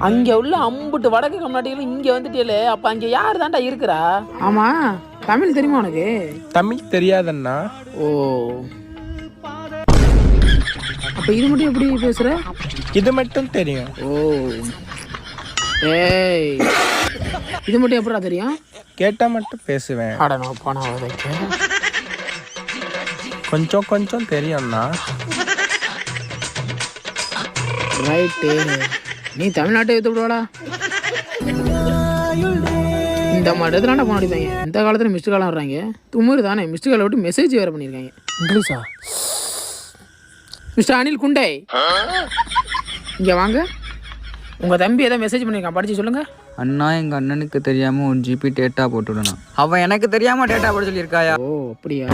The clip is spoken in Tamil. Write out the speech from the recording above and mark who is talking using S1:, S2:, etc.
S1: அங்க உள்ள அம்புட்டு வடக்கு கம்நாட்டிகள் இங்க வந்துட்டே. அப்ப அங்க யாரு தான்டா இருக்கிறா? ஆமா, தமிழ் தெரியுமா உனக்கு?
S2: தமிழ் தெரியாதண்ணா.
S1: ஓ, அப்ப இது மட்டும் எப்படி பேசுற?
S2: இது மட்டும் தெரியும்.
S1: ஓ, ஏய், இது மட்டும் எப்படா தெரியும்?
S2: கேட்டா மட்டும் பேசுவேன். கொஞ்சம் கொஞ்சம் தெரியும்ண்ணா.
S1: ரைட்டு, நீ தமிழ்நாட்டை எடுத்து விடுவாடா. இந்த மாதிரி இடத்துல போன அடிப்பாங்க. இந்த காலத்தில் மிஸ்டு காலம் வர்றாங்க. தும்முறு தானே மிஸ்டு காலை விட்டு மெசேஜ் வேறு பண்ணியிருக்காங்க. இங்கிலீஷா? மிஸ்டர் அனில் குண்டே, இங்கே வாங்க. உங்கள் தம்பி ஏதோ மெசேஜ் பண்ணியிருக்கான், படித்து சொல்லுங்கள்.
S3: அண்ணா, எங்கள் அண்ணனுக்கு தெரியாமல் 1 GB டேட்டா போட்டுவிடணும். அவன் எனக்கு தெரியாமல் டேட்டா போட சொல்லியிருக்காயா?
S1: ஓ, அப்படியா?